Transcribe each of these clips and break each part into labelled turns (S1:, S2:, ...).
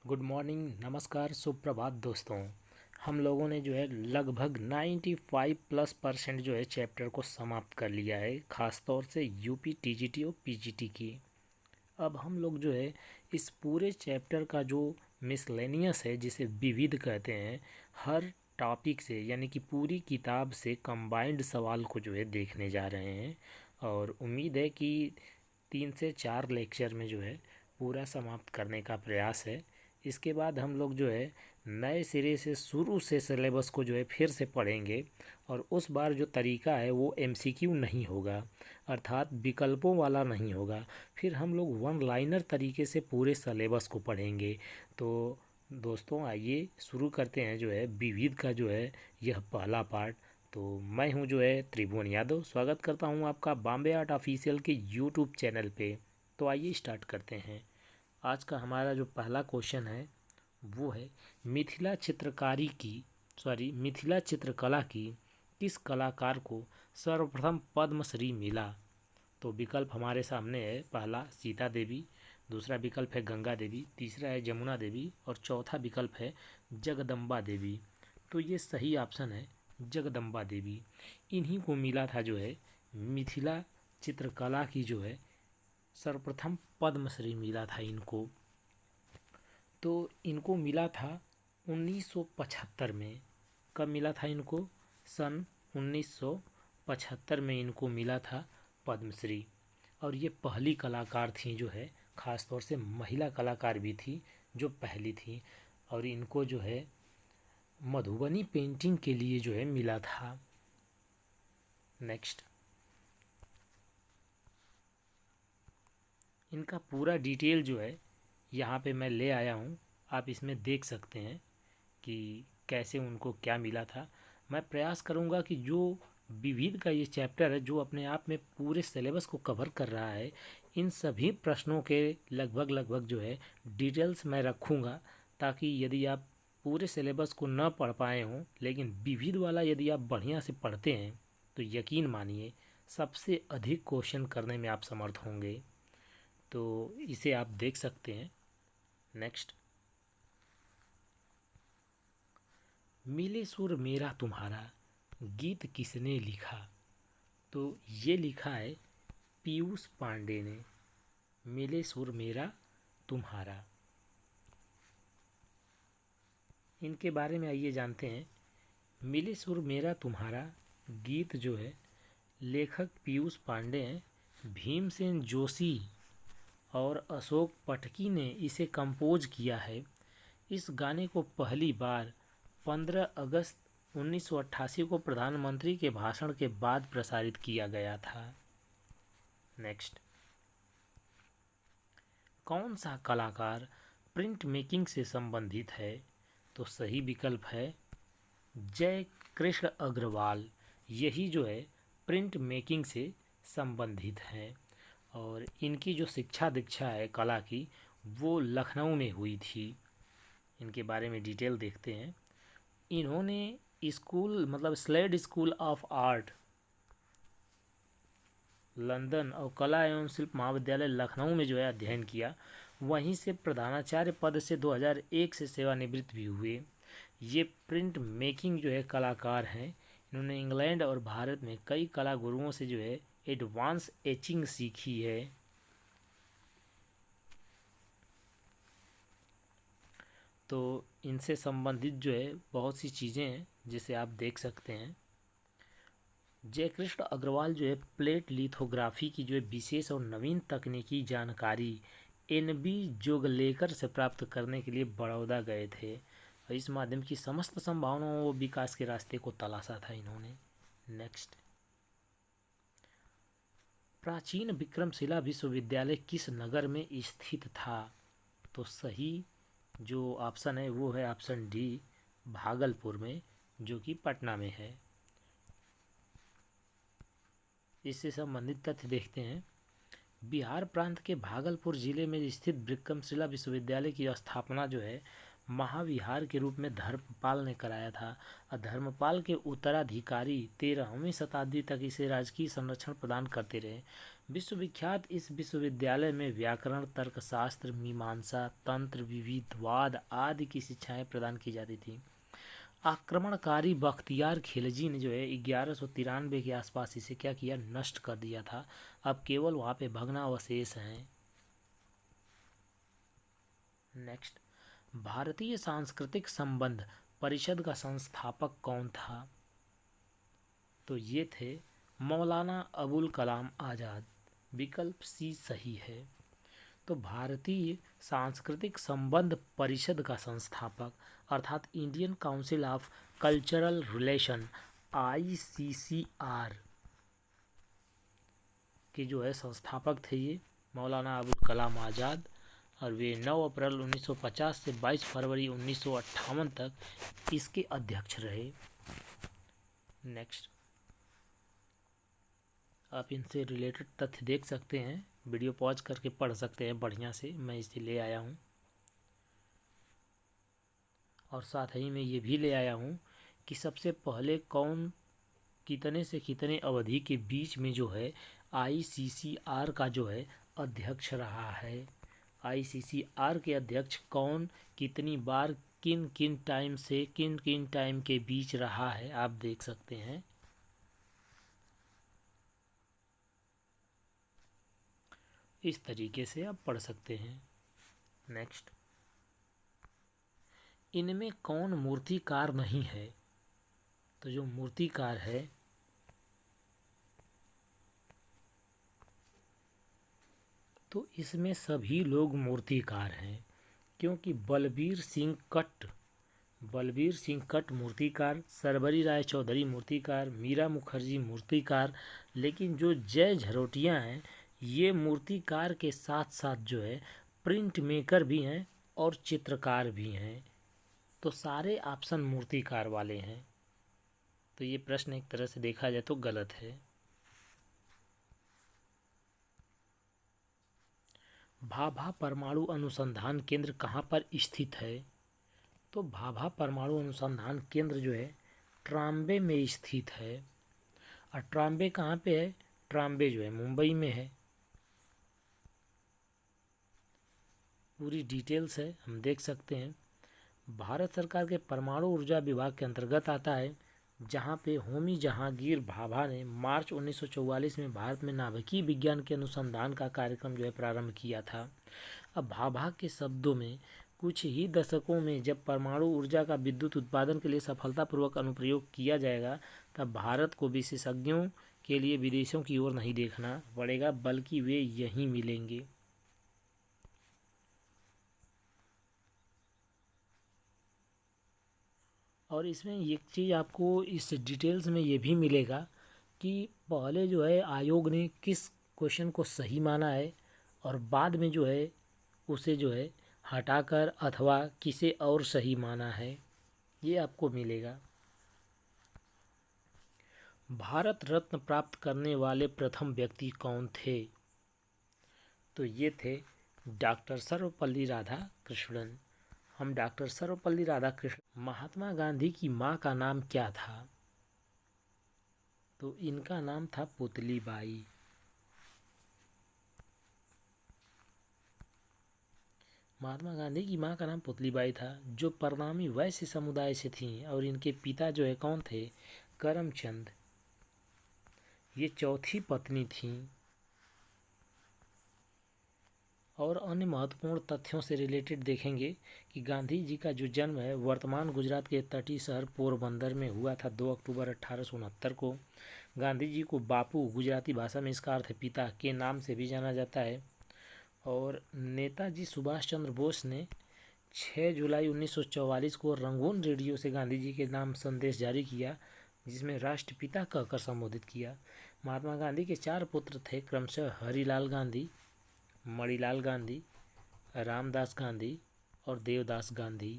S1: Good morning, नमस्कार, सुप्रभात दोस्तों। हम लोगों ने जो है लगभग 95% जो है चैप्टर को समाप्त कर लिया है, ख़ास तौर से यूपी टीजीटी और पीजीटी की। अब हम लोग जो है इस पूरे चैप्टर का जो मिसलेनियस है, जिसे विविध कहते हैं, हर टॉपिक से यानी कि पूरी किताब से कंबाइंड सवाल को जो है देखने जा रहे हैं। और उम्मीद है कि 3 से 4 लेक्चर में जो है पूरा समाप्त करने का प्रयास है। इसके बाद हम लोग जो है नए सिरे से शुरू से सिलेबस को जो है फिर से पढ़ेंगे। और उस बार जो तरीका है वो एमसीक्यू नहीं होगा, अर्थात विकल्पों वाला नहीं होगा। फिर हम लोग वन लाइनर तरीके से पूरे सिलेबस को पढ़ेंगे। तो दोस्तों आइए शुरू करते हैं जो है विविध का जो है यह पहला पार्ट। तो मैं हूं जो है त्रिभुवन यादव, स्वागत करता हूं आपका बॉम्बे आर्ट ऑफिशियल के यूट्यूब चैनल पे। तो आइए स्टार्ट करते हैं। आज का हमारा जो पहला क्वेश्चन है वो है मिथिला चित्रकला की किस कलाकार को सर्वप्रथम पद्मश्री मिला। तो विकल्प हमारे सामने है, पहला सीता देवी, दूसरा विकल्प है गंगा देवी, तीसरा है जमुना देवी और चौथा विकल्प है जगदम्बा देवी। तो ये सही ऑप्शन है जगदम्बा देवी। इन्हीं को मिला था जो है मिथिला चित्रकला की जो है सर्वप्रथम पद्मश्री मिला था इनको। तो इनको मिला था 1975 में। कब मिला था इनको? सन 1975 में इनको मिला था पद्मश्री। और ये पहली कलाकार थी जो है, ख़ास तौर से महिला कलाकार भी थी जो पहली थी। और इनको जो है मधुबनी पेंटिंग के लिए जो है मिला था। नेक्स्ट, इनका पूरा डिटेल जो है यहाँ पे मैं ले आया हूँ, आप इसमें देख सकते हैं कि कैसे उनको क्या मिला था। मैं प्रयास करूँगा कि जो विविध का ये चैप्टर है, जो अपने आप में पूरे सिलेबस को कवर कर रहा है, इन सभी प्रश्नों के लगभग जो है डिटेल्स मैं रखूँगा, ताकि यदि आप पूरे सिलेबस को न पढ़ पाए हों लेकिन विविध वाला यदि आप बढ़िया से पढ़ते हैं तो यकीन मानिए सबसे अधिक क्वेश्चन करने में आप समर्थ होंगे। तो इसे आप देख सकते हैं। नेक्स्ट, मिले सुर मेरा तुम्हारा गीत किसने लिखा। तो ये लिखा है पीयूष पांडे ने। मिले सुर मेरा तुम्हारा, इनके बारे में आइए जानते हैं। मिले सुर मेरा तुम्हारा गीत जो है लेखक पीयूष पांडे हैं। भीमसेन जोशी और अशोक पटकी ने इसे कंपोज किया है। इस गाने को पहली बार 15 अगस्त 1988 को प्रधानमंत्री के भाषण के बाद प्रसारित किया गया था। नेक्स्ट, कौन सा कलाकार प्रिंट मेकिंग से संबंधित है। तो सही विकल्प है जय कृष्ण अग्रवाल। यही जो है प्रिंट मेकिंग से संबंधित है। और इनकी जो शिक्षा दीक्षा है कला की, वो लखनऊ में हुई थी। इनके बारे में डिटेल देखते हैं। इन्होंने स्कूल मतलब Slade School of Art London और कला एवं शिल्प महाविद्यालय लखनऊ में जो है अध्ययन किया। वहीं से प्रधानाचार्य पद से 2001 से सेवानिवृत्त भी हुए। ये प्रिंट मेकिंग जो है कलाकार हैं। इन्होंने इंग्लैंड और भारत में कई कला गुरुओं से जो है एडवांस एचिंग सीखी है। तो इनसे संबंधित जो है बहुत सी चीज़ें हैं जिसे आप देख सकते हैं। जयकृष्ण अग्रवाल जो है प्लेट लिथोग्राफी की जो है विशेष और नवीन तकनीकी जानकारी एनबी जोगलेकर से प्राप्त करने के लिए बड़ौदा गए थे। और इस माध्यम की समस्त संभावनाओं व विकास के रास्ते को तलाशा था इन्होंने। नेक्स्ट, प्राचीन विक्रमशिला विश्वविद्यालय किस नगर में स्थित था। तो सही जो ऑप्शन है वो है ऑप्शन डी, भागलपुर में, जो कि पटना में है। इससे संबंधित तथ्य देखते हैं। बिहार प्रांत के भागलपुर जिले में स्थित विक्रमशिला विश्वविद्यालय की स्थापना जो है महाविहार के रूप में धर्मपाल ने कराया था। और धर्मपाल के उत्तराधिकारी 13वीं शताब्दी तक इसे राजकीय संरक्षण प्रदान करते रहे। विश्वविख्यात इस विश्वविद्यालय में व्याकरण, तर्कशास्त्र, मीमांसा, तंत्र, विविधवाद आदि की शिक्षाएं प्रदान की जाती थी। आक्रमणकारी बख्तियार खिलजी ने जो है 1193 के आसपास इसे क्या किया, नष्ट कर दिया था। अब केवल वहाँ पे भग्नावशेष हैं। नेक्स्ट, भारतीय सांस्कृतिक संबंध परिषद का संस्थापक कौन था? तो ये थे मौलाना अबुल कलाम आज़ाद। विकल्प सी सही है। तो भारतीय सांस्कृतिक संबंध परिषद का संस्थापक अर्थात Indian council of cultural relation ICCR के जो है संस्थापक थे ये मौलाना अबुल कलाम आज़ाद, और वे 9 अप्रैल 1950 से 22 फरवरी 1958 तक इसके अध्यक्ष रहे। नेक्स्ट, आप इनसे रिलेटेड तथ्य देख सकते हैं, वीडियो पॉज करके पढ़ सकते हैं बढ़िया से, मैं इसे ले आया हूँ। और साथ ही मैं ये भी ले आया हूँ कि सबसे पहले कौन कितने से कितने अवधि के बीच में जो है ICCR का जो है अध्यक्ष रहा है। ICCR के अध्यक्ष कौन कितनी बार किन किन टाइम से किन किन टाइम के बीच रहा है, आप देख सकते हैं। इस तरीके से आप पढ़ सकते हैं। नेक्स्ट, इनमें कौन मूर्तिकार नहीं है? तो जो मूर्तिकार है तो इसमें सभी लोग मूर्तिकार हैं, क्योंकि बलबीर सिंह कट्ट मूर्तिकार, सरबरी राय चौधरी मूर्तिकार, मीरा मुखर्जी मूर्तिकार, लेकिन जो जय झरोटिया हैं ये मूर्तिकार के साथ साथ जो है प्रिंट मेकर भी हैं और चित्रकार भी हैं। तो सारे ऑप्शन मूर्तिकार वाले हैं। तो ये प्रश्न एक तरह से देखा जाए तो गलत है। भाभा परमाणु अनुसंधान केंद्र कहाँ पर स्थित है? तो भाभा परमाणु अनुसंधान केंद्र जो है ट्राम्बे में स्थित है। और ट्राम्बे कहाँ पे है? ट्राम्बे जो है मुंबई में है। पूरी डिटेल्स है, हम देख सकते हैं। भारत सरकार के परमाणु ऊर्जा विभाग के अंतर्गत आता है, जहाँ पे होमी जहांगीर भाभा ने मार्च 1944 में भारत में नाभिकीय विज्ञान के अनुसंधान का कार्यक्रम जो है प्रारंभ किया था। अब भाभा के शब्दों में कुछ ही दशकों में जब परमाणु ऊर्जा का विद्युत उत्पादन के लिए सफलतापूर्वक अनुप्रयोग किया जाएगा, तब भारत को विशेषज्ञों के लिए विदेशों की ओर नहीं देखना पड़ेगा, बल्कि वे यहीं मिलेंगे। और इसमें एक चीज़ आपको इस डिटेल्स में ये भी मिलेगा कि पहले जो है आयोग ने किस क्वेश्चन को सही माना है और बाद में जो है उसे जो है हटाकर अथवा किसे और सही माना है, ये आपको मिलेगा। भारत रत्न प्राप्त करने वाले प्रथम व्यक्ति कौन थे? तो ये थे डॉक्टर सर्वपल्ली राधाकृष्णन। हम डॉक्टर सर्वपल्ली राधाकृष्णन। महात्मा गांधी की माँ का नाम क्या था? तो इनका नाम था पुतली बाई। महात्मा गांधी की माँ का नाम पुतली बाई था, जो परनामी वैश्य समुदाय से थीं, और इनके पिता जो है कौन थे? करमचंद। ये चौथी पत्नी थीं। और अन्य महत्वपूर्ण तथ्यों से रिलेटेड देखेंगे कि गांधी जी का जो जन्म है वर्तमान गुजरात के तटीय शहर पोरबंदर में हुआ था 2 अक्टूबर 1869 को। गांधी जी को बापू गुजराती भाषा में इसका अर्थ पिता के नाम से भी जाना जाता है। और नेताजी सुभाष चंद्र बोस ने 6 जुलाई 1944 को रंगून रेडियो से गांधी जी के नाम संदेश जारी किया, जिसमें राष्ट्रपिता कहकर संबोधित किया। महात्मा गांधी के 4 पुत्र थे, क्रमशः हरिलाल गांधी, मणिलाल गांधी, रामदास गांधी और देवदास गांधी।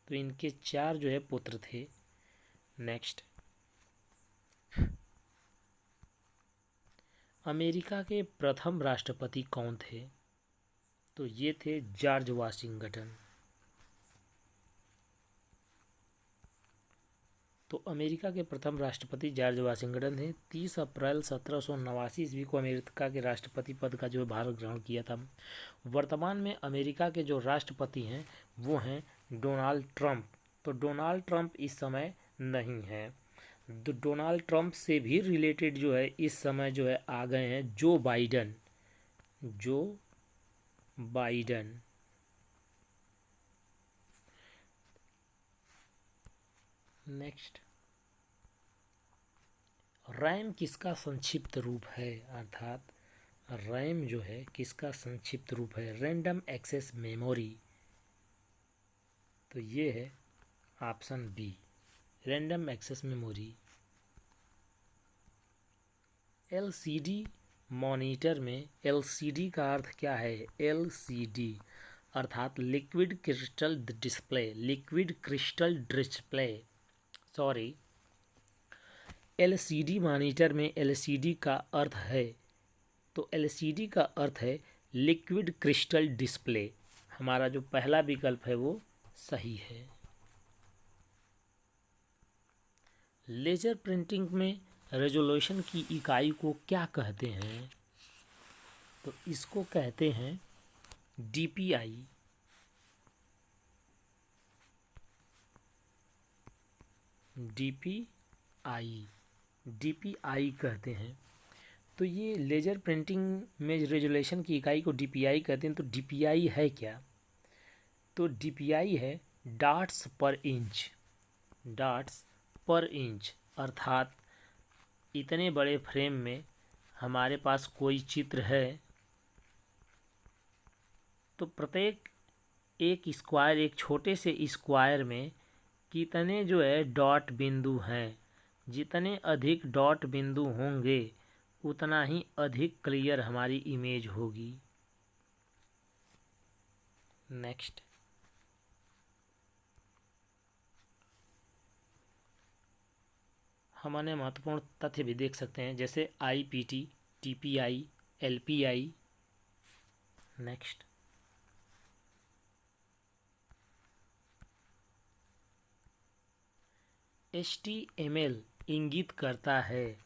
S1: तो इनके 4 जो है पुत्र थे। नेक्स्ट, अमेरिका के प्रथम राष्ट्रपति कौन थे? तो ये थे जॉर्ज वाशिंगटन। तो अमेरिका के प्रथम राष्ट्रपति जॉर्ज वाशिंगटन थे। 30 अप्रैल 1789 ईस्वी को अमेरिका के राष्ट्रपति पद का जो भार ग्रहण किया था। वर्तमान में अमेरिका के जो राष्ट्रपति हैं वो हैं डोनाल्ड ट्रंप। तो डोनाल्ड ट्रंप इस समय नहीं है। डोनाल्ड ट्रंप से भी रिलेटेड जो है इस समय जो है आ गए हैं जो बाइडन। नेक्स्ट, रैम किसका संक्षिप्त रूप है, अर्थात रैम जो है किसका संक्षिप्त रूप है? Random access memory. तो ये है option B, random access memory. LCD monitor में एलसीडी का अर्थ क्या है? एलसीडी अर्थात liquid crystal display. Sorry, LCD monitor में एलसीडी का अर्थ है, तो एलसीडी का अर्थ है लिक्विड क्रिस्टल डिस्प्ले। हमारा जो पहला विकल्प है वो सही है। लेजर प्रिंटिंग में रेजोल्यूशन की इकाई को क्या कहते हैं? तो इसको कहते हैं डीपीआई। डीपीआई कहते हैं। तो ये लेजर प्रिंटिंग में रेजोल्यूशन की इकाई को डीपीआई कहते हैं। तो डीपीआई है क्या? तो डीपीआई है डॉट्स पर इंच, अर्थात इतने बड़े फ्रेम में हमारे पास कोई चित्र है तो प्रत्येक एक छोटे से स्क्वायर में कितने जो है डॉट बिंदु हैं। जितने अधिक डॉट बिंदु होंगे उतना ही अधिक क्लियर हमारी इमेज होगी। नेक्स्ट, हम अन्य महत्वपूर्ण तथ्य भी देख सकते हैं जैसे IPT, TPI, LPI. Next, HTML इंगित करता है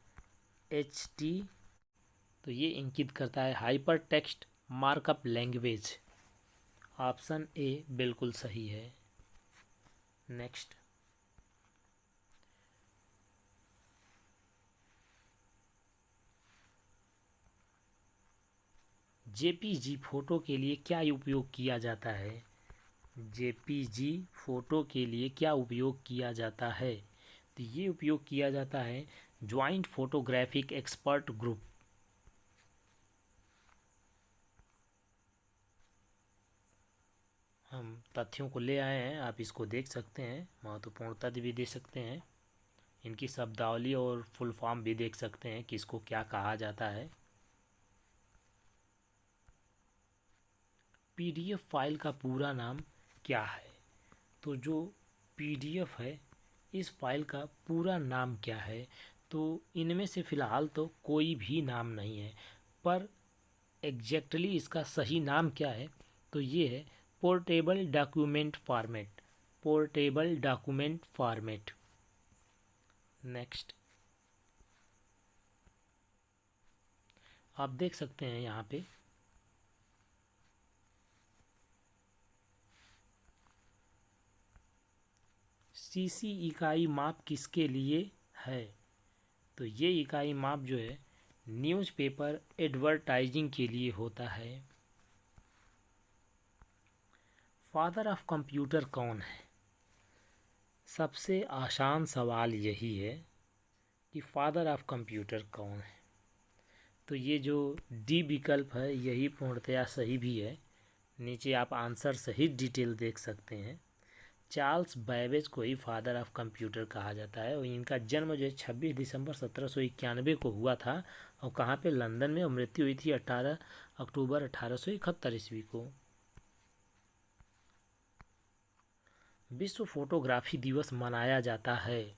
S1: तो ये इंगित करता है hyper text markup language. Option A बिल्कुल सही है। नेक्स्ट, जेपीजी फोटो के लिए क्या उपयोग किया जाता है? जेपीजी फोटो के लिए क्या उपयोग किया जाता है? तो ये उपयोग किया जाता है ज्वाइंट फोटोग्राफिक एक्सपर्ट ग्रुप। हम तथ्यों को ले आए हैं, आप इसको देख सकते हैं, महत्वपूर्ण तथ्य भी दे सकते हैं, इनकी शब्दावली और फुल फॉर्म भी देख सकते हैं कि इसको क्या कहा जाता है। पीडीएफ फाइल का पूरा नाम क्या है? तो जो पीडीएफ है इस फाइल का पूरा नाम क्या है? तो इनमें से फ़िलहाल तो कोई भी नाम नहीं है, पर एग्जैक्टली इसका सही नाम क्या है? तो ये है पोर्टेबल डॉक्यूमेंट फॉर्मेट। नेक्स्ट, आप देख सकते हैं यहाँ पे सीसी इकाई माप किसके लिए है? तो ये इकाई माप जो है न्यूज़पेपर एडवर्टाइजिंग के लिए होता है। फादर ऑफ कंप्यूटर कौन है? सबसे आसान सवाल यही है कि फादर ऑफ कंप्यूटर कौन है। तो ये जो डी विकल्प है यही पूर्णतया सही भी है। नीचे आप आंसर सहित डिटेल देख सकते हैं। चार्ल्स बैबेज को ही फादर ऑफ कंप्यूटर कहा जाता है और इनका जन्म जो है 26 दिसंबर 1791 को हुआ था और कहाँ पे? लंदन में। और मृत्यु हुई थी 18 अक्टूबर 1871 ईस्वी को। विश्व फोटोग्राफी दिवस मनाया जाता है,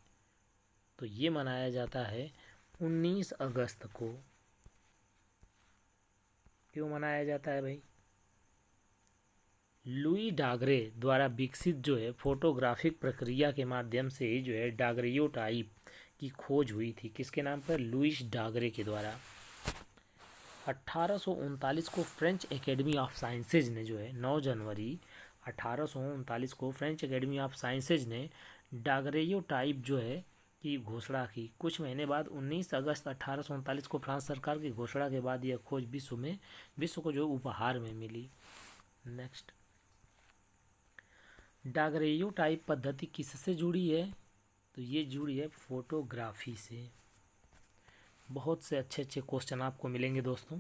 S1: तो ये मनाया जाता है 19 अगस्त को। क्यों मनाया जाता है भाई? लुई डागरे द्वारा विकसित जो है फोटोग्राफिक प्रक्रिया के माध्यम से ही जो है डागरियोटाइप की खोज हुई थी। किसके नाम पर? लुईस डागरे के द्वारा। 1839 को फ्रेंच एकेडमी ऑफ साइंसेज ने जो है 9 जनवरी 1839 को फ्रेंच एकेडमी ऑफ साइंसेज ने डागरेयोटाइप जो है की घोषणा की। कुछ महीने बाद 19 अगस्त 1839 को फ्रांस सरकार की घोषणा के बाद यह खोज विश्व को जो उपहार में मिली। नेक्स्ट, डागरेयोटाइप पद्धति किससे जुड़ी है? तो ये जुड़ी है फोटोग्राफी से। बहुत से अच्छे अच्छे क्वेश्चन आपको मिलेंगे दोस्तों,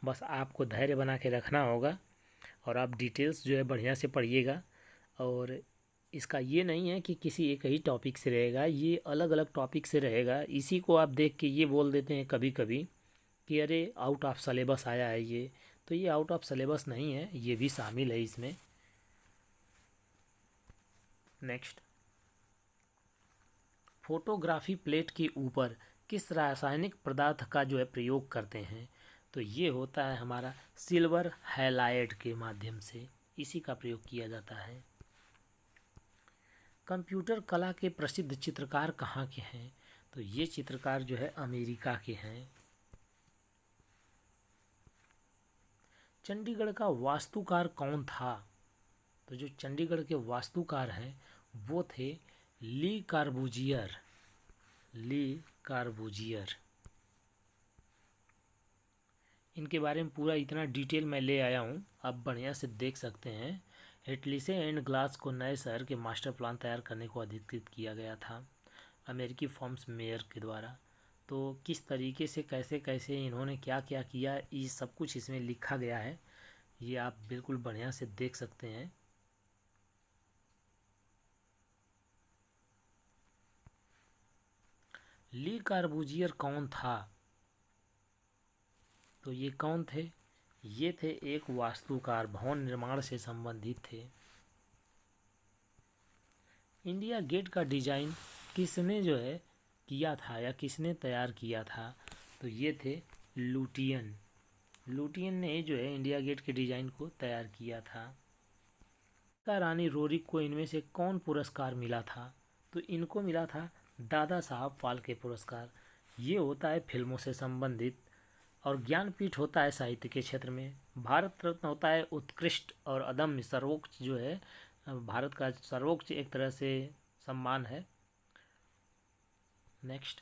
S1: बस आपको धैर्य बना के रखना होगा और आप डिटेल्स जो है बढ़िया से पढ़िएगा। और इसका ये नहीं है कि किसी एक ही टॉपिक से रहेगा, ये अलग अलग टॉपिक से रहेगा। इसी को आप देख के ये बोल देते हैं कभी कभी कि अरे आउट ऑफ सिलेबस आया है ये, तो ये आउट ऑफ सिलेबस नहीं है, ये भी शामिल है इसमें। नेक्स्ट, फोटोग्राफी प्लेट के ऊपर किस रासायनिक पदार्थ का जो है प्रयोग करते हैं? तो ये होता है हमारा सिल्वर हैलाइड के माध्यम से, इसी का प्रयोग किया जाता है। कंप्यूटर कला के प्रसिद्ध चित्रकार कहाँ के हैं? तो ये चित्रकार जो है अमेरिका के हैं। चंडीगढ़ का वास्तुकार कौन था? तो जो चंडीगढ़ के वास्तुकार हैं वो थे ली कार्बूजियर। इनके बारे में पूरा इतना डिटेल मैं ले आया हूँ, आप बढ़िया से देख सकते हैं। हेटलिसे एंड ग्लास को नए शहर के मास्टर प्लान तैयार करने को अधिकृत किया गया था अमेरिकी फॉर्म्स मेयर के द्वारा। तो किस तरीके से कैसे कैसे इन्होंने क्या क्या किया, ये सब कुछ इसमें लिखा गया है, ये आप बिल्कुल बढ़िया से देख सकते हैं। ली कार्बूजियर कौन था? तो ये कौन थे? ये थे एक वास्तुकार, भवन निर्माण से संबंधित थे। इंडिया गेट का डिजाइन किसने जो है किया था या किसने तैयार किया था? तो ये थे लुटियन ने जो है इंडिया गेट के डिजाइन को तैयार किया था। रानी रोरिक को इनमें से कौन पुरस्कार मिला था? तो इनको मिला था दादा साहब फाल्के पुरस्कार। ये होता है फिल्मों से संबंधित। और ज्ञानपीठ होता है साहित्य के क्षेत्र में। भारत रत्न होता है उत्कृष्ट और अदम्य सर्वोच्च जो है भारत का सर्वोच्च एक तरह से सम्मान है। नेक्स्ट,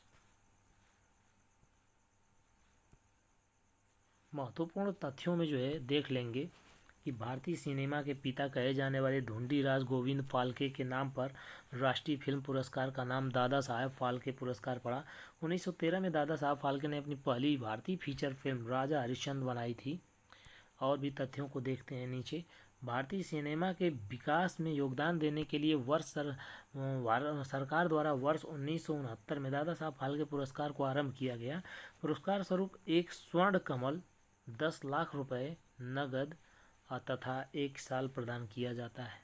S1: महत्वपूर्ण तथ्यों में जो है देख लेंगे कि भारतीय सिनेमा के पिता कहे जाने वाले ढूंढीराज गोविंद फाल्के के नाम पर राष्ट्रीय फिल्म पुरस्कार का नाम दादा साहब फाल्के पुरस्कार पड़ा। 1913 में दादा साहब फाल्के ने अपनी पहली भारतीय फीचर फिल्म राजा हरिश्चंद्र बनाई थी। और भी तथ्यों को देखते हैं नीचे। भारतीय सिनेमा के विकास में योगदान देने के लिए सरकार द्वारा वर्ष 1969 में दादा साहब फाल्के पुरस्कार को आरंभ किया गया। पुरस्कार स्वरूप एक स्वर्ण कमल, 10 लाख रुपए नगद तथा 1 साल प्रदान किया जाता है।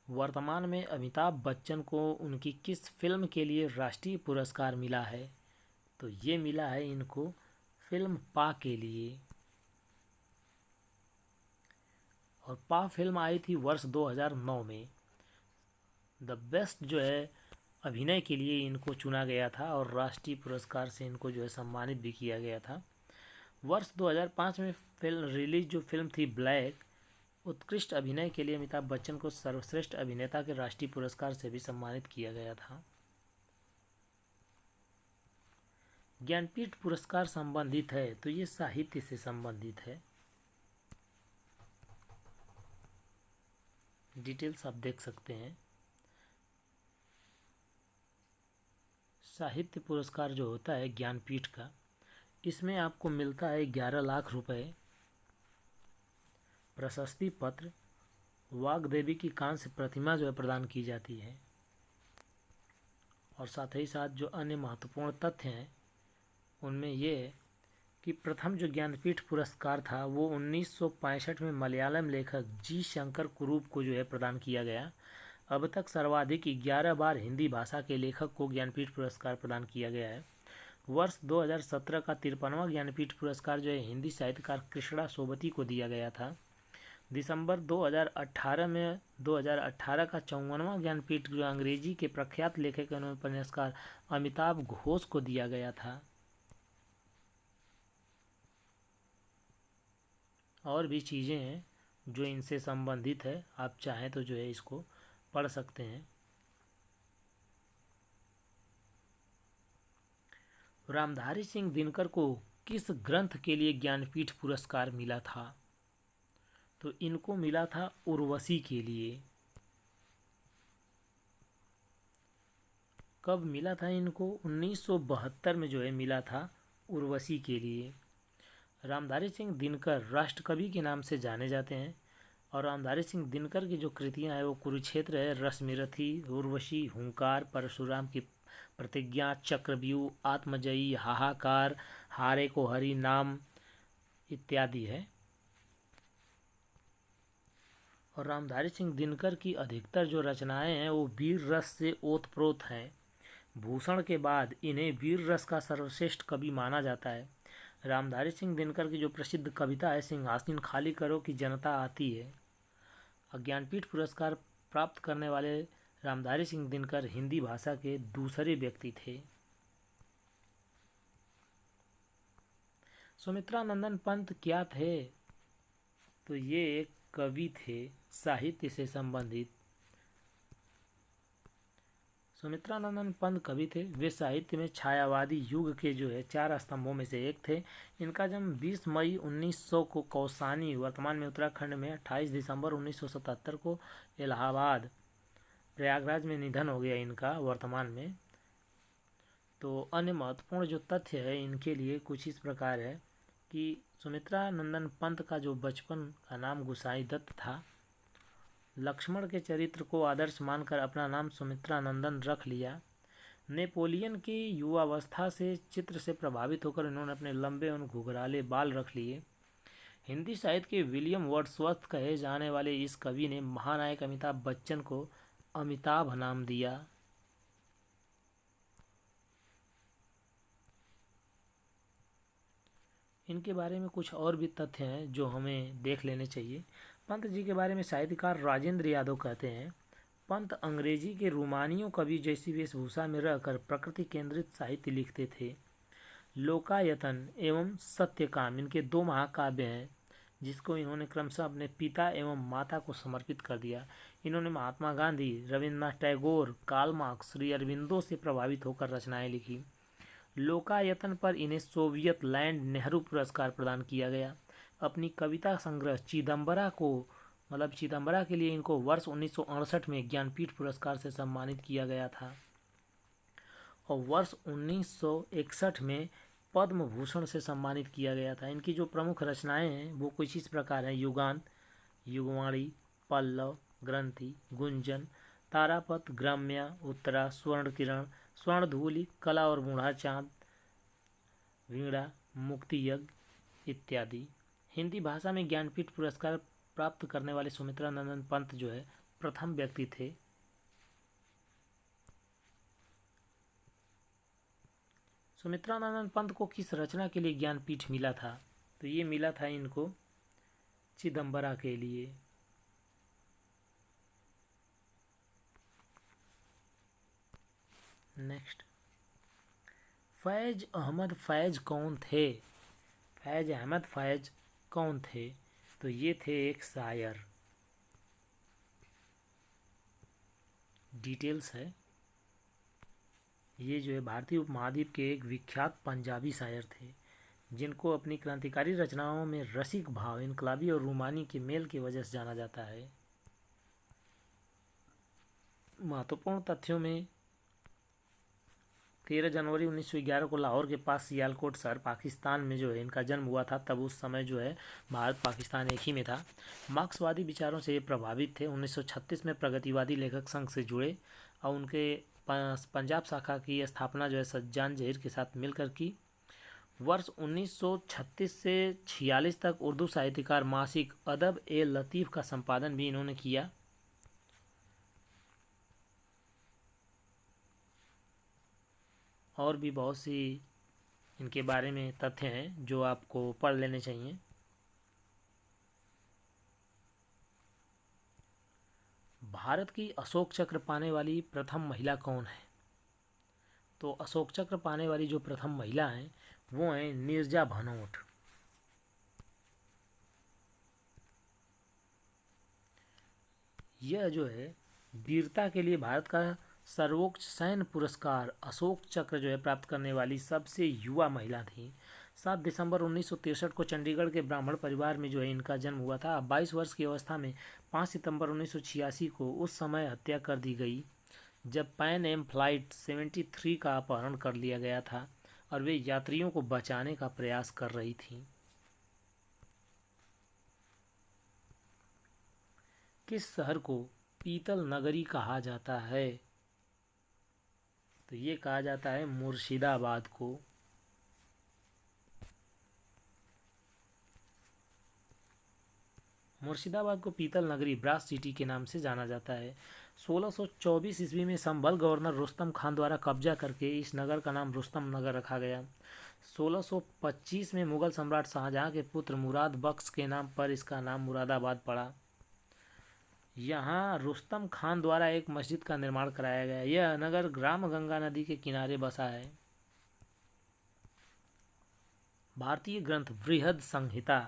S1: वर्तमान में अमिताभ बच्चन को उनकी किस फिल्म के लिए राष्ट्रीय पुरस्कार मिला है? तो ये मिला है इनको फिल्म पा के लिए। और पा फिल्म आई थी वर्ष 2009 में। द बेस्ट जो है अभिनय के लिए इनको चुना गया था और राष्ट्रीय पुरस्कार से इनको जो है सम्मानित भी किया गया था। वर्ष 2005 में जो फिल्म थी ब्लैक, उत्कृष्ट अभिनय के लिए अमिताभ बच्चन को सर्वश्रेष्ठ अभिनेता के राष्ट्रीय पुरस्कार से भी सम्मानित किया गया था। ज्ञानपीठ पुरस्कार संबंधित है तो ये साहित्य से संबंधित है। डिटेल्स आप देख सकते हैं। साहित्य पुरस्कार जो होता है ज्ञानपीठ का, इसमें आपको मिलता है 11 लाख रुपए, प्रशस्ति पत्र, वाग्देवी की कांस्य प्रतिमा जो है प्रदान की जाती है। और साथ ही साथ जो अन्य महत्वपूर्ण तथ्य हैं उनमें ये है कि प्रथम जो ज्ञानपीठ पुरस्कार था वो 1965 में मलयालम लेखक जी शंकर कुरूप को जो है प्रदान किया गया। अब तक सर्वाधिक 11 बार हिंदी भाषा के लेखक को ज्ञानपीठ पुरस्कार प्रदान किया गया है। वर्ष 2017 का 53वां ज्ञानपीठ पुरस्कार जो है हिंदी साहित्यकार कृष्णा सोबती को दिया गया था। दिसंबर 2018 का 54वां ज्ञानपीठ जो अंग्रेजी के प्रख्यात लेखक एवं उपन्यासकार अमिताभ घोष को दिया गया था। और भी चीज़ें हैं जो इनसे संबंधित है, आप चाहें तो जो है इसको पढ़ सकते हैं। रामधारी सिंह दिनकर को किस ग्रंथ के लिए ज्ञानपीठ पुरस्कार मिला था? तो इनको मिला था उर्वशी के लिए। कब मिला था इनको? 1972 में जो है मिला था उर्वशी के लिए। रामधारी सिंह दिनकर राष्ट्रकवि के नाम से जाने जाते हैं और रामधारी सिंह दिनकर की जो कृतियां हैं वो कुरुक्षेत्र है, रश्मिरथी, उर्वशी, हुंकार, परशुराम की प्रतिज्ञा, चक्रव्यूह, आत्मजयी, हाहाकार, हारे को हरि नाम इत्यादि है। और रामधारी सिंह दिनकर की अधिकतर जो रचनाएं हैं वो वीर रस से ओतप्रोत हैं। भूषण के बाद इन्हें वीर रस का सर्वश्रेष्ठ कवि माना जाता है। रामधारी सिंह दिनकर की जो प्रसिद्ध कविता है सिंहासन खाली करो कि जनता आती है। ज्ञानपीठ पुरस्कार प्राप्त करने वाले रामधारी सिंह दिनकर हिंदी भाषा के दूसरे व्यक्ति थे। सुमित्रानंदन पंत क्या थे? तो ये एक कवि थे साहित्य से संबंधित। सुमित्रानंदन पंत कवि थे। वे साहित्य में छायावादी युग के जो है 4 स्तंभों में से एक थे। इनका जन्म 20 मई 1900 को कौसानी, वर्तमान में उत्तराखंड में, 28 दिसंबर 1977 को इलाहाबाद प्रयागराज में निधन हो गया इनका वर्तमान में। तो अन्य महत्वपूर्ण जो तथ्य है इनके लिए कुछ इस प्रकार है कि सुमित्रानंदन पंत का जो बचपन का नाम गुसाई दत्त था। लक्ष्मण के चरित्र को आदर्श मानकर अपना नाम सुमित्रानंदन रख लिया। नेपोलियन की युवावस्था से चित्र से प्रभावित होकर इन्होंने अपने लंबे और घुघराले बाल रख लिए। हिंदी साहित्य के विलियम वर्ड्सवर्थ कहे जाने वाले इस कवि ने महानायक अमिताभ बच्चन को अमिताभ नाम दिया। इनके बारे में कुछ और भी तथ्य हैं जो हमें देख लेने चाहिए। पंत जी के बारे में साहित्यकार राजेंद्र यादव कहते हैं, पंत अंग्रेजी के रूमानियों कवि जैसी वेशभूषा में रहकर प्रकृति केंद्रित साहित्य लिखते थे। लोकायतन एवं सत्यकाम इनके 2 महाकाव्य हैं जिसको इन्होंने क्रमशः अपने पिता एवं माता को समर्पित कर दिया। इन्होंने महात्मा गांधी, रविन्द्रनाथ टैगोर, कार्ल मार्क्स, श्री अरविंदो से प्रभावित होकर रचनाएं लिखी। लोकायतन पर इन्हें सोवियत लैंड नेहरू पुरस्कार प्रदान किया गया। अपनी कविता संग्रह चिदम्बरा के लिए इनको वर्ष 1968 में ज्ञानपीठ पुरस्कार से सम्मानित किया गया था और वर्ष 1961 में पद्म भूषण से सम्मानित किया गया था। इनकी जो प्रमुख रचनाएं हैं वो कुछ इस प्रकार हैं: युगांत, युगवाणी, पल्लव, ग्रंथि, गुंजन, तारापथ, ग्राम्या, उत्तरा, स्वर्ण किरण, स्वर्णधूलि, कला और बूढ़ा चांद, वीणा, मुक्ति यज्ञ इत्यादि। हिंदी भाषा में ज्ञानपीठ पुरस्कार प्राप्त करने वाले सुमित्रानंदन पंत जो है प्रथम व्यक्ति थे। सुमित्रानंदन पंत को किस रचना के लिए ज्ञानपीठ मिला था? तो ये मिला था इनको चिदम्बरा के लिए। नेक्स्ट, फैज अहमद फैज कौन थे? फैज अहमद फैज कौन थे? तो ये थे एक शायर। डिटेल्स है, ये जो है भारतीय उपमहाद्वीप के एक विख्यात पंजाबी शायर थे जिनको अपनी क्रांतिकारी रचनाओं में रसिक भाव, इनकलाबी और रूमानी के मेल की वजह से जाना जाता है। महत्वपूर्ण तथ्यों में 13 जनवरी 1911 को लाहौर के पास सियालकोट शहर पाकिस्तान में जो है इनका जन्म हुआ था। तब उस समय जो है भारत पाकिस्तान एक ही में था। मार्क्सवादी विचारों से ये प्रभावित थे। 1936 में प्रगतिवादी लेखक संघ से जुड़े और उनके पंजाब शाखा की स्थापना जो है सज्जान जहीर के साथ मिलकर की। वर्ष 1936 से 46 तक उर्दू साहित्यकार मासिक अदब ए लतीफ़ का संपादन भी इन्होंने किया। और भी बहुत सी इनके बारे में तथ्य हैं जो आपको पढ़ लेने चाहिए। भारत की अशोक चक्र पाने वाली प्रथम महिला कौन है? तो अशोक चक्र पाने वाली जो प्रथम महिला हैं वो हैं नीरजा भनोट। यह जो है वीरता के लिए भारत का सर्वोच्च सैन्य पुरस्कार अशोक चक्र जो है प्राप्त करने वाली सबसे युवा महिला थी। 7 दिसंबर 1963 को चंडीगढ़ के ब्राह्मण परिवार में जो है इनका जन्म हुआ था। 22 वर्ष की अवस्था में 5 सितंबर 1986 को उस समय हत्या कर दी गई जब पैन एम फ्लाइट 73 का अपहरण कर लिया गया था और वे यात्रियों को बचाने का प्रयास कर रही थीं। किस शहर को पीतल नगरी कहा जाता है? तो ये कहा जाता है मुर्शिदाबाद को। मुर्शिदाबाद को पीतल नगरी ब्रास सिटी के नाम से जाना जाता है। 1624 ईस्वी में संभल गवर्नर रुस्तम खान द्वारा कब्जा करके इस नगर का नाम रुस्तम नगर रखा गया। 1625 में मुगल सम्राट शाहजहां के पुत्र मुराद बख्श के नाम पर इसका नाम मुरादाबाद पड़ा। यहाँ रुस्तम खान द्वारा एक मस्जिद का निर्माण कराया गया। यह नगर ग्राम गंगा नदी के किनारे बसा है। भारतीय ग्रंथ बृहद संहिता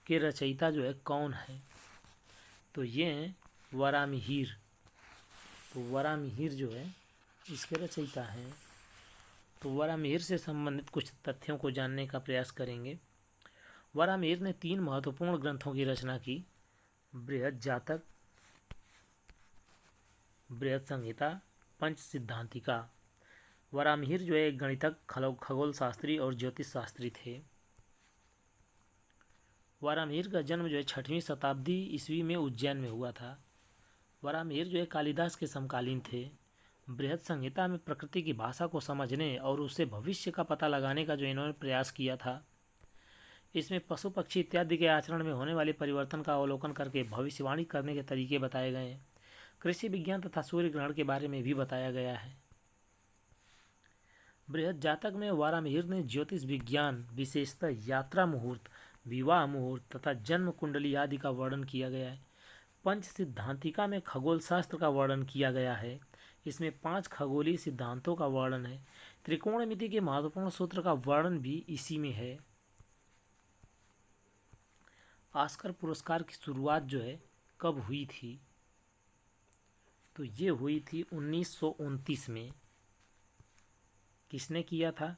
S1: के रचयिता जो है कौन है? तो ये हैं वरामिहिर। तो वरामिहिर जो है इसके रचयिता हैं। तो वरामिहिर से संबंधित कुछ तथ्यों को जानने का प्रयास करेंगे। वरामिहिर ने 3 महत्वपूर्ण ग्रंथों की रचना की: बृहद जातक, बृहद संहिता, पंच सिद्धांतिका। वरामिहिर जो है एक गणितज्ञ, खगोल शास्त्री और ज्योतिष शास्त्री थे। वरामिहिर का जन्म जो है 6वीं शताब्दी ईस्वी में उज्जैन में हुआ था। वरामिहिर जो है कालिदास के समकालीन थे। बृहद संहिता में प्रकृति की भाषा को समझने और उससे भविष्य का पता लगाने का जो इन्होंने प्रयास किया था। इसमें पशु पक्षी इत्यादि के आचरण में होने वाले परिवर्तन का अवलोकन करके भविष्यवाणी करने के तरीके बताए गए हैं। कृषि विज्ञान तथा सूर्य ग्रहण के बारे में भी बताया गया है। बृहद जातक में वरामिहिर ने ज्योतिष विज्ञान, विशेषतः यात्रा मुहूर्त, विवाह मुहूर्त तथा जन्म कुंडली आदि का वर्णन किया गया है। पंच सिद्धांतिका में खगोल शास्त्र का वर्णन किया गया है। इसमें 5 खगोलीय सिद्धांतों का वर्णन है। त्रिकोणमिति के महत्वपूर्ण सूत्र का वर्णन भी इसी में है। ऑस्कर पुरस्कार की शुरुआत जो है कब हुई थी? तो ये हुई थी 1929 में। किसने किया था?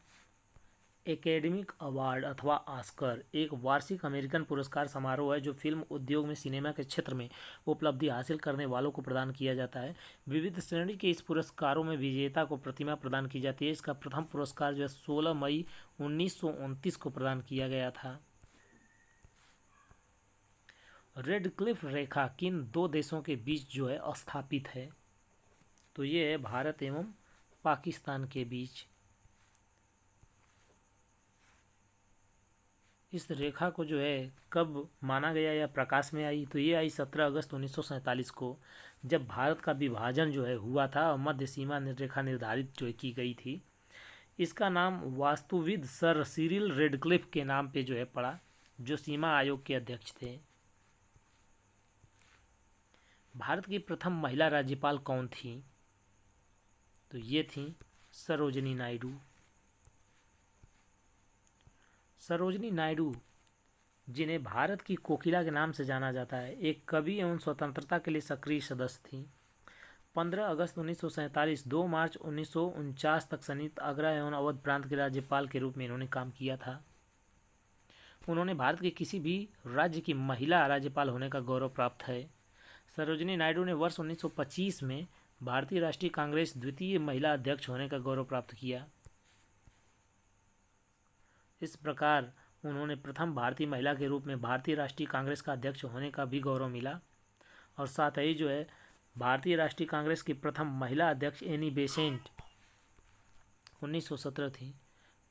S1: एकेडमिक अवार्ड अथवा ऑस्कर एक वार्षिक अमेरिकन पुरस्कार समारोह है जो फिल्म उद्योग में सिनेमा के क्षेत्र में उपलब्धि हासिल करने वालों को प्रदान किया जाता है। विविध श्रेणी के इस पुरस्कारों में विजेता को प्रतिमा प्रदान की जाती है। इसका प्रथम पुरस्कार जो है 16 मई 1929 को प्रदान किया गया था। रेडक्लिफ रेखा किन 2 देशों के बीच जो है स्थापित है? तो ये है भारत एवं पाकिस्तान के बीच। इस रेखा को जो है कब माना गया या प्रकाश में आई? तो ये आई 17 अगस्त 1947 को, जब भारत का विभाजन जो है हुआ था और मध्य सीमा रेखा निर्धारित जो की गई थी। इसका नाम वास्तुविद सर सिरिल रेडक्लिफ के नाम पे जो है पड़ा, जो सीमा आयोग के अध्यक्ष थे। भारत की प्रथम महिला राज्यपाल कौन थी? तो ये थी सरोजिनी नायडू। सरोजिनी नायडू, जिन्हें भारत की कोकिला के नाम से जाना जाता है, एक कवि एवं स्वतंत्रता के लिए सक्रिय सदस्य थी। 15 अगस्त 1947, 2 मार्च 1949 तक संयुक्त आगरा एवं अवध प्रांत के राज्यपाल के रूप में इन्होंने काम किया था। उन्होंने भारत के किसी भी राज्य की महिला राज्यपाल होने का गौरव प्राप्त है। सरोजिनी नायडू ने वर्ष 1925 में भारतीय राष्ट्रीय कांग्रेस द्वितीय महिला अध्यक्ष होने का गौरव प्राप्त किया। इस प्रकार उन्होंने प्रथम भारतीय महिला के रूप में भारतीय राष्ट्रीय कांग्रेस का अध्यक्ष होने का भी गौरव मिला। और साथ ही जो है भारतीय राष्ट्रीय कांग्रेस की प्रथम महिला अध्यक्ष एनी बेसेंट 1917 थी।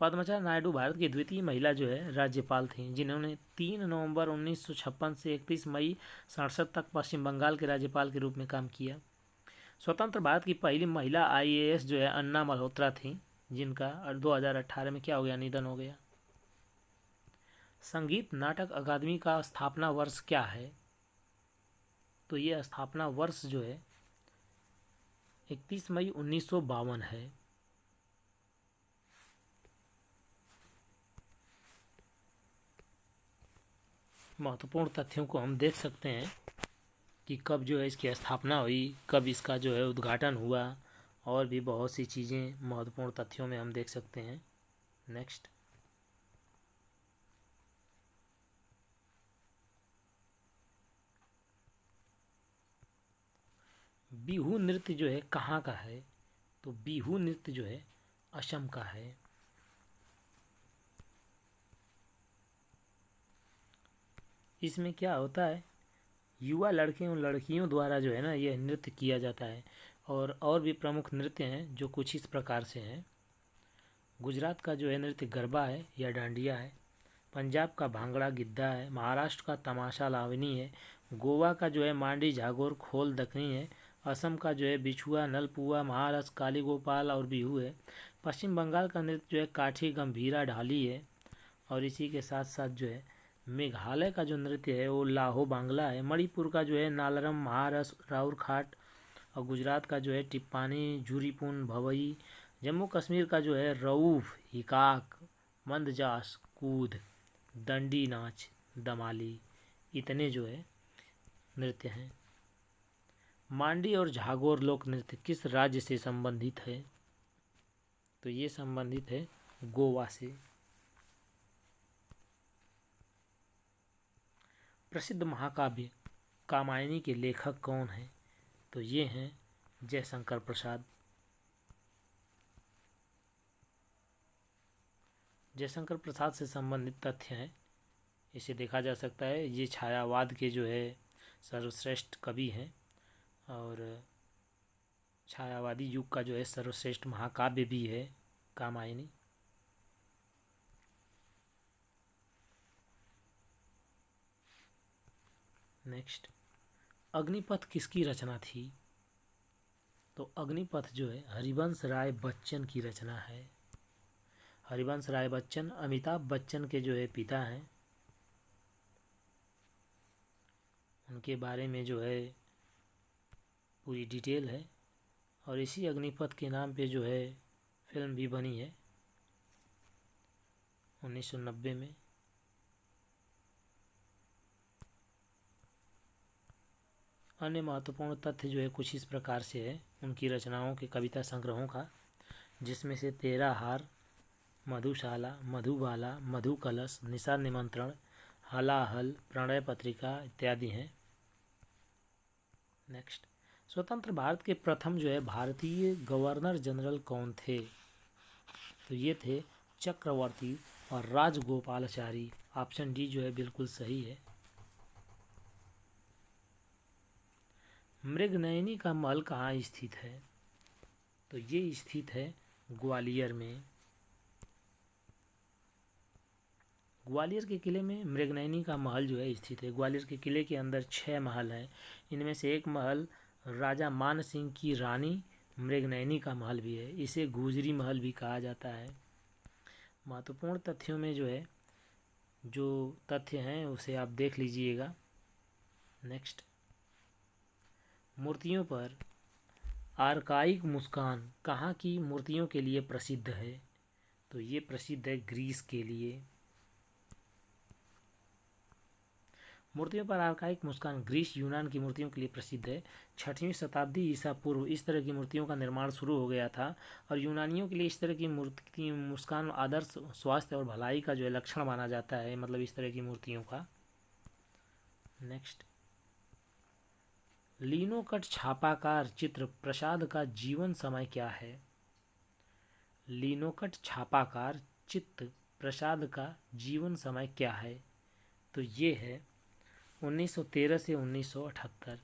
S1: पद्मजा नायडू भारत की द्वितीय महिला जो है राज्यपाल थीं, जिन्होंने 3 नवंबर 1956 से 31 मई 1967 तक पश्चिम बंगाल के राज्यपाल के रूप में काम किया। स्वतंत्र भारत की पहली महिला IAS जो है अन्ना मल्होत्रा थी, जिनका 2018 में क्या हो गया, निधन हो गया। संगीत नाटक अकादमी का स्थापना वर्ष क्या है? तो ये स्थापना वर्ष जो है 31 मई 1952 है। महत्वपूर्ण तथ्यों को हम देख सकते हैं कि कब जो है इसकी स्थापना हुई, कब इसका जो है उद्घाटन हुआ, और भी बहुत सी चीज़ें महत्वपूर्ण तथ्यों में हम देख सकते हैं। नेक्स्ट, बिहू नृत्य जो है कहाँ का है? तो बिहू नृत्य जो है असम का है। इसमें क्या होता है, युवा लड़के और लड़कियों द्वारा जो है ना यह नृत्य किया जाता है। और भी प्रमुख नृत्य हैं जो कुछ इस प्रकार से हैं। गुजरात का जो है नृत्य गरबा है या डांडिया है। पंजाब का भांगड़ा गिद्धा है। महाराष्ट्र का तमाशा लावनी है। गोवा का जो है मांडी झागोर खोल दखनी है। असम का जो है बिछुआ नलपुआ। महाराष्ट्र काली गोपाल और बिहू है। पश्चिम बंगाल का नृत्य जो है काठी गंभीरा ढाली है। और इसी के साथ साथ जो है मेघालय का जो नृत्य है वो लाहो बांग्ला है। मणिपुर का जो है नालरम। महाराष्ट्र राउर खाट। और गुजरात का जो है टिप्पानी झूरीपुन भवई। जम्मू कश्मीर का जो है रऊफ हिकाक मंदजास कूद दंडी नाच दमाली। इतने जो है नृत्य हैं। मांडी और झागोर लोक नृत्य किस राज्य से संबंधित है? तो ये संबंधित है गोवा से। प्रसिद्ध महाकाव्य कामायनी के लेखक कौन हैं? तो ये हैं जयशंकर प्रसाद। जयशंकर प्रसाद से संबंधित तथ्य हैं, इसे देखा जा सकता है। ये छायावाद के जो है सर्वश्रेष्ठ कवि हैं और छायावादी युग का जो है सर्वश्रेष्ठ महाकाव्य भी है कामायनी। नेक्स्ट, अग्निपथ किसकी रचना थी? तो अग्निपथ जो है हरिवंश राय बच्चन की रचना है। हरिवंश राय बच्चन अमिताभ बच्चन के जो है पिता हैं। उनके बारे में जो है पूरी डिटेल है। और इसी अग्निपथ के नाम पे जो है फिल्म भी बनी है 1990 में। अन्य महत्वपूर्ण तथ्य जो है कुछ इस प्रकार से है उनकी रचनाओं के कविता संग्रहों का, जिसमें से तेरा हार, मधुशाला, मधुबाला, मधु कलश, निशा निमंत्रण, हलाहल, प्रणय पत्रिका इत्यादि हैं। नेक्स्ट, स्वतंत्र भारत के प्रथम जो है भारतीय गवर्नर जनरल कौन थे? तो ये थे चक्रवर्ती और राजगोपालाचारी। ऑप्शन डी जो है बिल्कुल सही है। मृगनयनी का महल कहाँ स्थित है? तो ये स्थित है ग्वालियर में। ग्वालियर के किले में मृगनयनी का महल जो है स्थित है। ग्वालियर के किले के अंदर 6 महल हैं। इनमें से एक महल राजा मान सिंह की रानी मृगनयनी का महल भी है। इसे गुजरी महल भी कहा जाता है। महत्वपूर्ण तथ्यों में जो है जो तथ्य हैं उसे आप देख लीजिएगा। नेक्स्ट, मूर्तियों पर आर्काइक मुस्कान कहाँ की मूर्तियों के लिए प्रसिद्ध है? तो ये प्रसिद्ध है ग्रीस के लिए। मूर्तियों पर आर्काइक मुस्कान ग्रीस यूनान की मूर्तियों के लिए प्रसिद्ध है। 6वीं शताब्दी ईसा पूर्व इस तरह की मूर्तियों का निर्माण शुरू हो गया था और यूनानियों के लिए इस तरह की मूर्ति मुस्कान आदर्श स्वास्थ्य और भलाई का जो है लक्षण माना जाता है, मतलब इस तरह की मूर्तियों का। नेक्स्ट, लिनोकट छापाकार चित्र प्रसाद का जीवन समय क्या है? लिनोकट छापाकार चित्र प्रसाद का जीवन समय क्या है? तो ये है 1913 से 1978।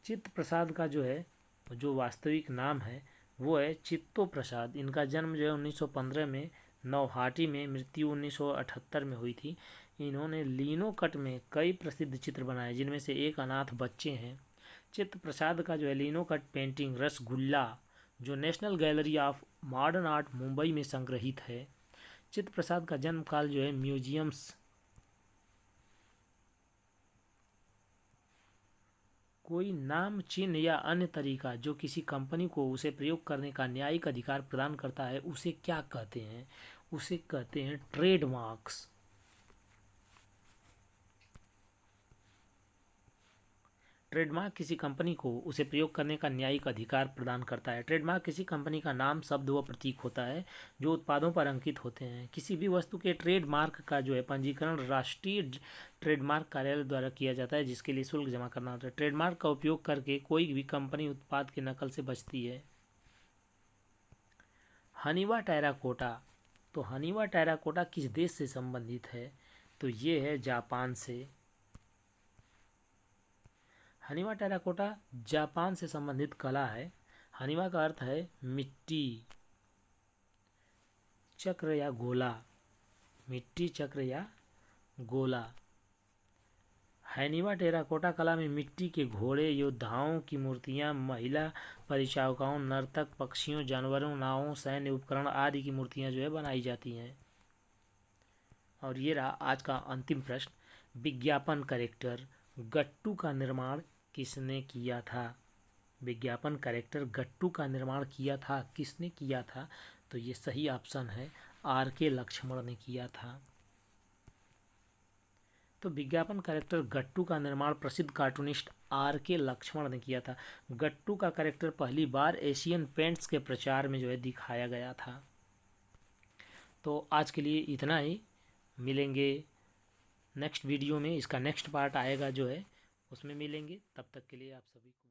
S1: चित्त प्रसाद का जो है जो वास्तविक नाम है वो है चित्तो प्रसाद। इनका जन्म जो है 1915 में नौहाटी में, मृत्यु 1978 में हुई थी। इन्होंने लिनोकट में कई प्रसिद्ध चित्र बनाए जिनमें से एक अनाथ बच्चे हैं। चित्त प्रसाद का जो है लिनोकट पेंटिंग रसगुल्ला जो national gallery of modern art Mumbai में संग्रहित है। चित्त प्रसाद का जन्म काल जो है म्यूजियम्स कोई नाम, चिन्ह या अन्य तरीका जो किसी कंपनी को उसे प्रयोग करने का न्यायिक अधिकार प्रदान करता है, उसे क्या कहते हैं? उसे कहते हैं ट्रेडमार्क्स। ट्रेडमार्क किसी कंपनी को उसे प्रयोग करने का न्यायिक अधिकार प्रदान करता है। ट्रेडमार्क किसी कंपनी का नाम, शब्द व प्रतीक होता है जो उत्पादों पर अंकित होते हैं। किसी भी वस्तु के ट्रेडमार्क का पंजीकरण राष्ट्रीय ट्रेडमार्क कार्यालय द्वारा किया जाता है, जिसके लिए शुल्क जमा करना होता है। ट्रेडमार्क का उपयोग करके कोई भी कंपनी उत्पाद की नकल से बचती है। हनीवा टेराकोटा। तो हनीवा टेराकोटा किस देश से संबंधित है? तो ये है जापान से। हनीवा टेराकोटा जापान से संबंधित कला है। हनीवा का अर्थ है मिट्टी, चक्र या गोला। मिट्टी, चक्र या गोला। हनीवा टेराकोटा कला में मिट्टी के घोड़े, योद्धाओं की मूर्तियां, महिला परिचारिकाओं, नर्तक, पक्षियों, जानवरों, नावों, सैन्य उपकरण आदि की मूर्तियां बनाई जाती हैं। और ये रहा आज का अंतिम प्रश्न। विज्ञापन कैरेक्टर गट्टू का निर्माण किसने किया था? विज्ञापन कैरेक्टर गट्टू का निर्माण किया था, किसने किया था? तो ये सही ऑप्शन है, R.K. लक्ष्मण ने किया था। तो विज्ञापन कैरेक्टर गट्टू का निर्माण प्रसिद्ध कार्टूनिस्ट R.K. लक्ष्मण ने किया था। गट्टू का कैरेक्टर पहली बार एशियन पेंट्स के प्रचार में दिखाया गया था। तो आज के लिए इतना ही। मिलेंगे नेक्स्ट वीडियो में। इसका नेक्स्ट पार्ट आएगा उसमें मिलेंगे। तब तक के लिए आप सभी को